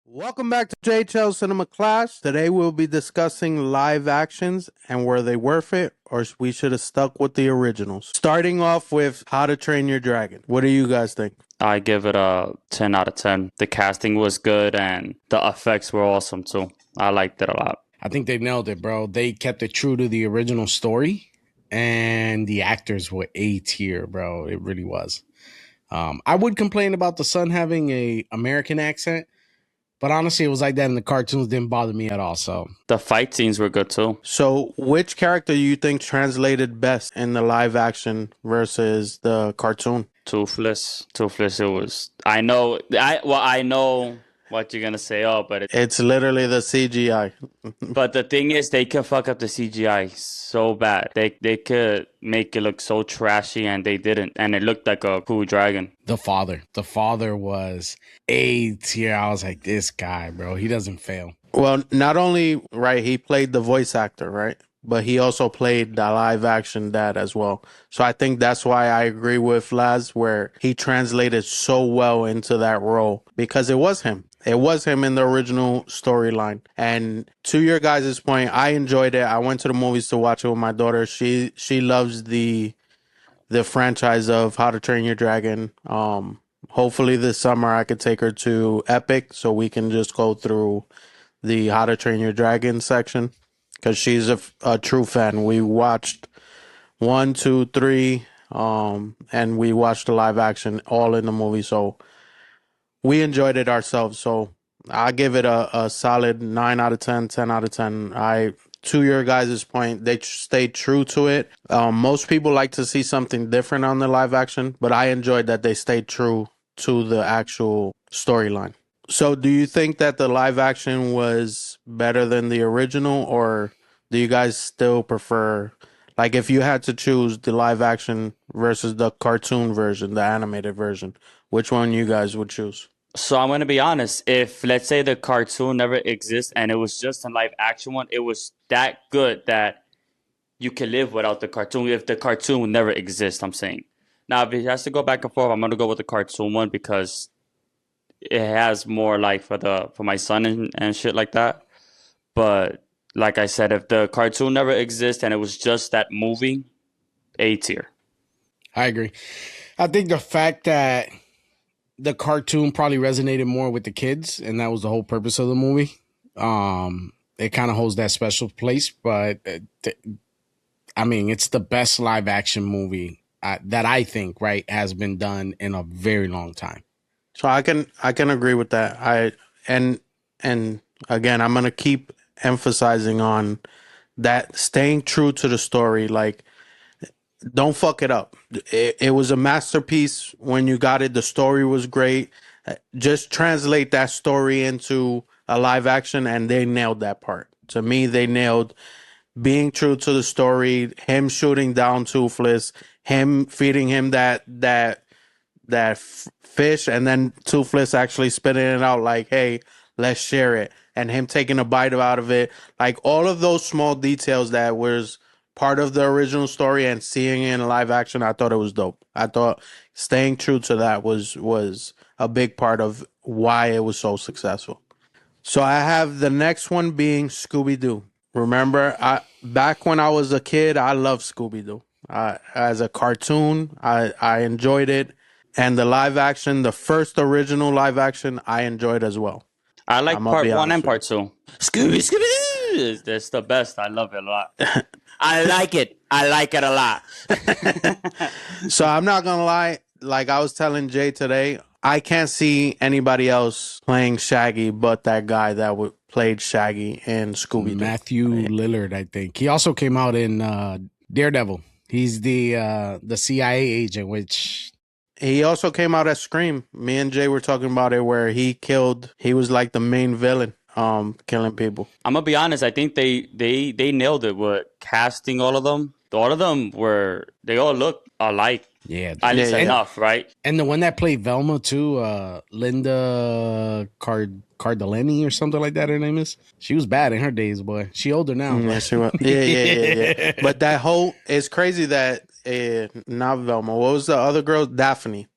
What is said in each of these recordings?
Welcome back to JHL Cinema Clash. Today we'll be discussing live actions and were they worth it or we should have stuck with the originals. Starting off with How to Train Your Dragon. What do you guys think? I give it a 10 out of 10. The casting was good and the effects were awesome too. I liked it a lot. I think they nailed it, bro. They kept it true to the original story, and the actors were A tier, bro. It really was. I would complain about the son having a American accent, but honestly, it was like that in the cartoons. Didn't bother me at all. So The fight scenes were good too. So, which character do you think translated best in the live action versus the cartoon? Toothless, it was. I know what you're gonna say. Oh, but It's literally the CGI. but the thing is, they could fuck up the CGI so bad. They could make it look so trashy, and they didn't. And it looked like a cool dragon. the father was A tier. I was like, this guy, bro, he doesn't fail. Well, not only, right, he played the voice actor, right? But he also played the live action dad as well. So I think that's why I agree with Laz, where he translated so well into that role because it was him. It was him in the original storyline. And to your guys' point, I enjoyed it. I went to the movies to watch it with my daughter. She loves the franchise of How to Train Your Dragon. Hopefully this summer I could take her to Epic so we can just go through the How to Train Your Dragon section because she's a true fan. We watched 1, 2, 3, and we watched the live action all in the movie. So we enjoyed it ourselves. So I give it a solid 9 out of 10, 10 out of 10. To your guys' point, they stayed true to it. Most people like to see something different on the live action, but I enjoyed that they stayed true to the actual storyline. So do you think that the live action was better than the original, or do you guys still prefer, like if you had to choose the live action versus the cartoon version, the animated version, which one you guys would choose? So I'm gonna be honest. If let's say the cartoon never exists and it was just a live action one, it was that good that you can live without the cartoon. If the cartoon would never exist, I'm saying. Now, if it has to go back and forth, I'm gonna go with the cartoon one because it has more like for my son and shit like that. But like I said, if the cartoon never exists and it was just that movie, A tier. I agree. I think the fact that the cartoon probably resonated more with the kids, and that was the whole purpose of the movie. It kind of holds that special place, but I mean, it's the best live action movie that I think has been done in a very long time. So I can agree with that. And again, I'm gonna keep emphasizing on that, staying true to the story. Like, don't fuck it up. It was a masterpiece when you got it. The story was great. Just translate that story into a live action, and they nailed that part. To me, they nailed being true to the story. Him shooting down Toothless, him feeding him that fish, and then Toothless actually spitting it out like, hey, let's share it, and him taking a bite out of it. Like, all of those small details that was part of the original story and seeing it in live action, I thought it was dope. I thought staying true to that was a big part of why it was so successful. So I have the next one being Scooby-Doo. Remember, back when I was a kid, I loved Scooby-Doo. As a cartoon, I enjoyed it. And the live action, the first original live action, I enjoyed as well. I like I'ma part be one honest and part two. Scooby. That's the best. I love it a lot. I like it. I like it a lot. So I'm not gonna lie, like I was telling Jay today, I can't see anybody else playing Shaggy but that guy that played Shaggy in Scooby-Doo. Matthew Lillard, I think. He also came out in Daredevil. He's the CIA agent, which He also came out as Scream. Me and Jay were talking about it where he was like the main villain, killing people. I'm gonna be honest. I think they nailed it with casting all of them. All of them they all look alike. yeah. At least Yeah, yeah. enough, right? And the one that played Velma too, Linda Cardellini or something like that. Her name is. She was bad in her days, boy. She older now. Yeah, she was. Yeah. But it's crazy that not Velma. What was the other girl? Daphne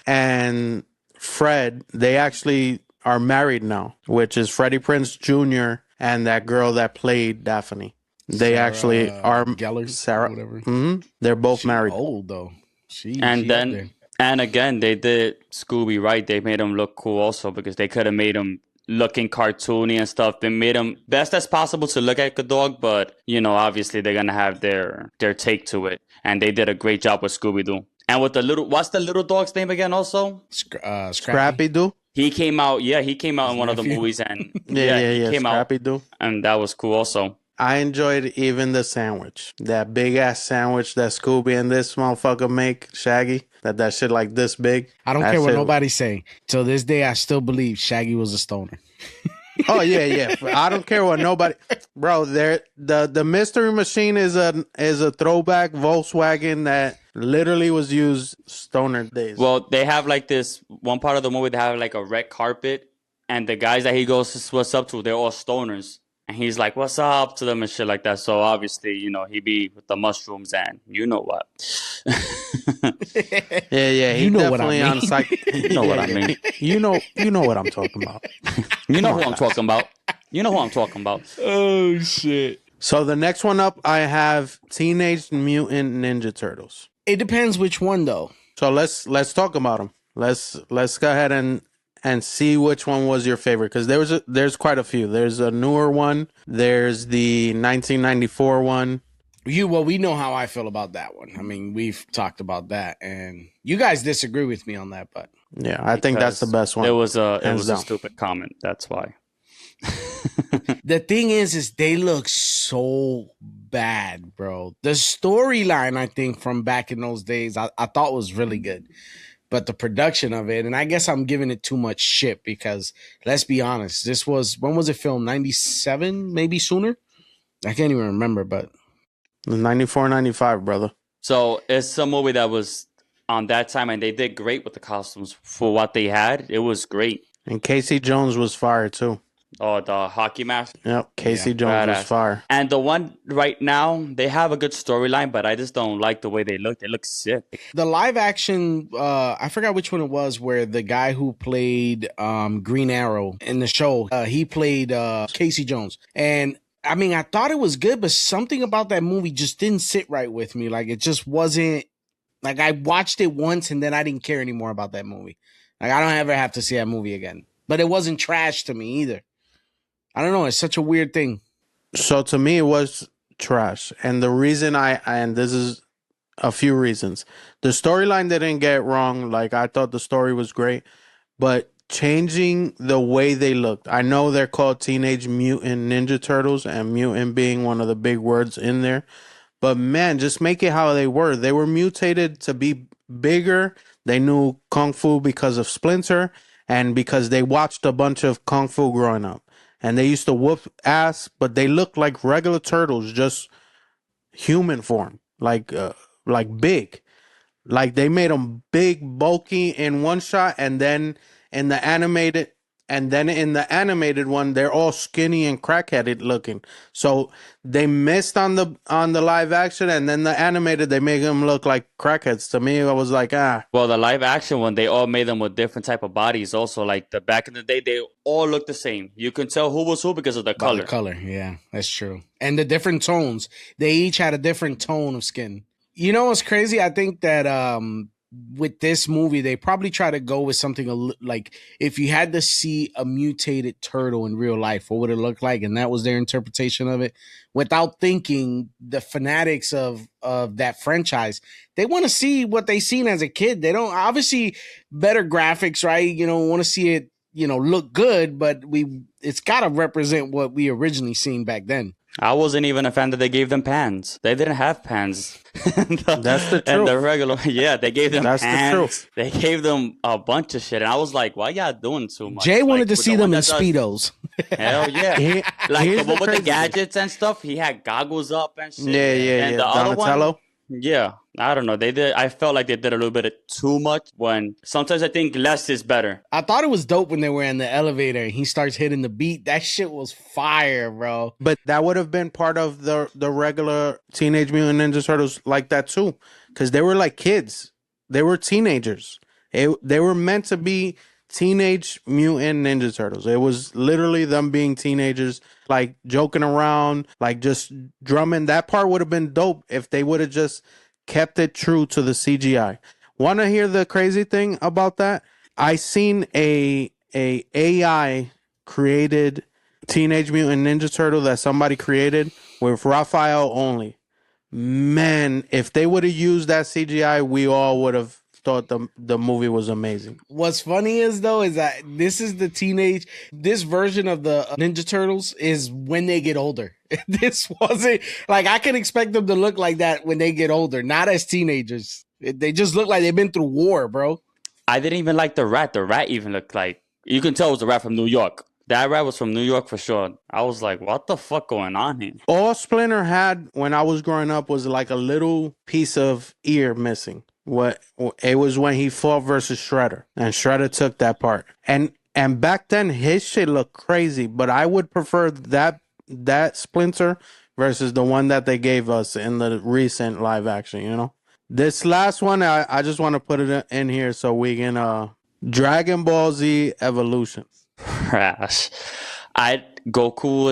and Fred. They actually are married now, which is Freddie Prinze Jr. and that girl that played Daphne. They Sarah actually are Gellar or Sarah. whatever. They're both She married. old though. And She up there. then, and again, they did Scooby right. They made him look cool also because they could have made him looking cartoony and stuff. They made him best as possible to look like a dog, but you know, obviously they're gonna have their take to it, and they did a great job with Scooby Doo. And with the little, what's the little dog's name again? Also, Scrappy Doo. he came out. Yeah, he came out His in one of the nephew. movies, and Yeah. he came out, Scrappy Doo. and that was cool also. I enjoyed even the sandwich. That big ass sandwich that Scooby and this motherfucker make, Shaggy. That shit like this big. I don't That care what shit- nobody's saying. Till this day, I still believe Shaggy was a stoner. Oh yeah. I don't care what nobody. Bro, the Mystery Machine is a throwback Volkswagen that literally was used stoner days. Well, they have like this one part of the movie. They have like a red carpet, and the guys that he goes, "What's up to?" They're all stoners. And he's like, "What's up?" to them and shit like that. So obviously, you know, he be with the mushrooms and you know what. yeah. He You know what I definitely mean. on psych. You know what I mean. You know what I'm talking about. You know who I'm talking about. You know who I'm talking about. Oh shit! So the next one up, I have Teenage Mutant Ninja Turtles. It depends which one though. So let's talk about them. Let's go ahead and see which one was your favorite, because there's quite a few. There's a newer one. There's the 1994 one. We know how I feel about that one. I mean, we've talked about that, and you guys disagree with me on that, but Yeah, I think that's the best one. It was a Hands down. stupid comment. That's why. the thing is they look so bad, bro. The storyline, I think, from back in those days, I thought was really good. But the production of it, and I guess I'm giving it too much shit because let's be honest, when was it filmed? 97, maybe sooner? I can't even remember, but 94, 95, brother. So it's a movie that was on that time, and they did great with the costumes for what they had. It was great. And Casey Jones was fire too. Oh, the hockey mask. Yep, Casey Yeah, Jones was badass. fire. And the one right now, they have a good storyline, but I just don't like the way they look. They look sick. the live action, I forgot which one it was, where the guy who played Green Arrow in the show, he played Casey Jones. And I mean, I thought it was good, but something about that movie just didn't sit right with me. Like, it just wasn't, like, I watched it once and then I didn't care anymore about that movie. Like, I don't ever have to see that movie again. But it wasn't trash to me either. I don't know. It's such a weird thing. So to me, it was trash. And the reason and this is a few reasons. The storyline didn't get wrong. Like, I thought the story was great, but changing the way they looked. I know they're called Teenage Mutant Ninja Turtles, and mutant being one of the big words in there. But man, just make it how they were. They were mutated to be bigger. They knew Kung Fu because of Splinter and because they watched a bunch of Kung Fu growing up. And they used to whoop ass, but they looked like regular turtles, just human form, like big. Like they made them big, bulky in one shot, and then in the animated one, they're all skinny and crackheaded looking. So they missed on the live action, and then the animated they make them look like crackheads. To me, I was like, Well, the live action one, they all made them with different type of bodies. Also, like the back in the day, they all looked the same. You can tell who was who because of the By color. the color, yeah, that's true. And the different tones. They each had a different tone of skin. You know what's crazy? I think that with this movie, they probably try to go with something like, if you had to see a mutated turtle in real life, what would it look like? And that was their interpretation of it. Without thinking, the fanatics of that franchise, they want to see what they seen as a kid. They don't, obviously, better graphics, right? You know, want to see it, you know, look good, but it's got to represent what we originally seen back then. I wasn't even a fan that they gave them pans. They didn't have pans. That's the truth. And the regular, yeah, they gave them That's the pans. truth. They gave them a bunch of shit. And I was like, why y'all doing too much? Jay wanted Like, to with see the them one in that does- Speedos. Hell yeah. Like Here's the one with the crazy thing. gadgets and stuff, he had goggles up and shit. Yeah. And the other Donatello. one, yeah, I don't know. I felt like they did a little bit of too much when sometimes I think less is better. I thought it was dope when they were in the elevator and he starts hitting the beat. That shit was fire, bro. But that would have been part of the regular Teenage Mutant Ninja Turtles like that too, because they were like kids. They were teenagers. They were meant to be Teenage Mutant Ninja Turtles. It was literally them being teenagers, like joking around, like just drumming. That part would have been dope if they would have just kept it true to the CGI. Want to hear the crazy thing about that? I seen a AI created Teenage Mutant Ninja Turtle that somebody created with Raphael only. Man, if they would have used that CGI, we all would have thought the movie was amazing. What's funny is that this is this version of the Ninja Turtles is when they get older. This wasn't like I can expect them to look like that when they get older, not as teenagers. They just look like they've been through war, bro. I didn't even like the rat. The rat even looked like, you can tell it was a rat from New York. That rat was from New York for sure. I was like, what the fuck going on here? All Splinter had when I was growing up was like a little piece of ear missing. What it was when he fought versus Shredder, and Shredder took that part. And back then his shit looked crazy, but I would prefer that Splinter versus the one that they gave us in the recent live action, you know? This last one, I just want to put it in here so we can Dragon Ball Z Evolution. Trash. Goku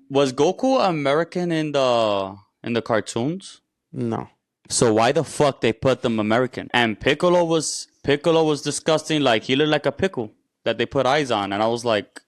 was Goku American in the cartoons? No. So why the fuck they put them American? And Piccolo was disgusting. Like he looked like a pickle that they put eyes on, and I was like,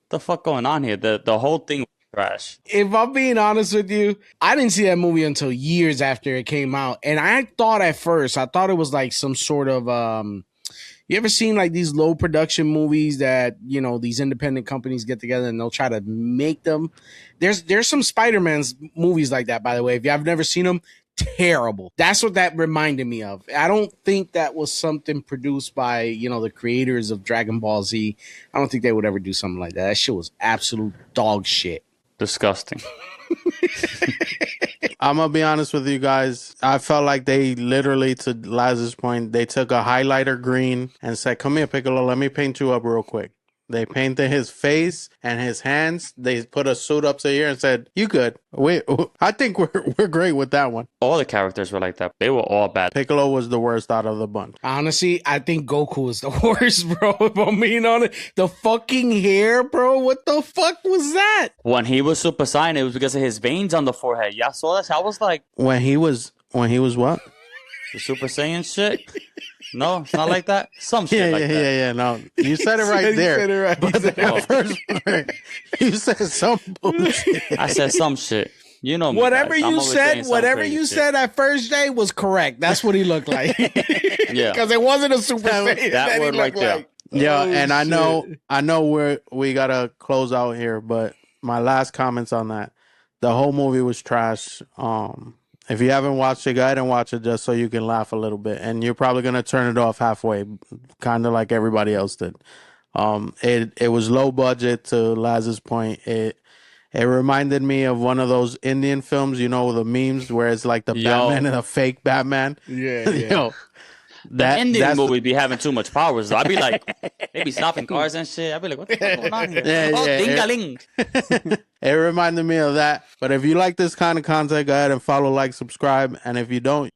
the fuck going on here? The whole thing was trash. If I'm being honest with you, I didn't see that movie until years after it came out, and I thought it was like some sort of you ever seen like these low production movies that, you know, these independent companies get together and they'll try to make them? There's some Spider-Man's movies like that, by the way. If you have never seen them, terrible. That's what that reminded me of. I don't think that was something produced by, you know, the creators of Dragon Ball Z. I don't think they would ever do something like that. That shit was absolute dog shit. Disgusting. I'm gonna be honest with you guys. I felt like they literally, to Laz's point, they took a highlighter green and said, "Come here, Piccolo, let me paint you up real quick." They painted his face and his hands. They put a suit up to here and said, "You good? I think we're great with that one." All the characters were like that. They were all bad. Piccolo was the worst out of the bunch. Honestly, I think Goku is the worst, bro. If I'm being honest, the fucking hair, bro. What the fuck was that? When he was Super Saiyan, it was because of his veins on the forehead. Y'all saw that? I was like, when he was what? The Super Saiyan shit? No, it's not like that. Some shit like that. Yeah. No, you said it right there. Said it right. But the first part, you said some bullshit. I said some shit. You know me, whatever guys. you said that first day was correct. That's what he looked like. Yeah, because it wasn't a Super Saiyan that word right there. like. Yeah, Oh, and shit. I know we gotta close out here, but my last comments on that, the whole movie was trash. If you haven't watched it, go ahead and watch it just so you can laugh a little bit, and you're probably gonna turn it off halfway, kind of like everybody else did. It was low budget. To Laz's point, it reminded me of one of those Indian films, you know, the memes where it's like the Batman and a fake Batman. Yeah. Yo, That Indian movie be having too much powers, though. I'd be like, they be stopping cars and shit. I'd be like, what the fuck going on here? Ding-a-ling. It reminded me of that. But if you like this kind of content, go ahead and follow, like, subscribe. And if you don't,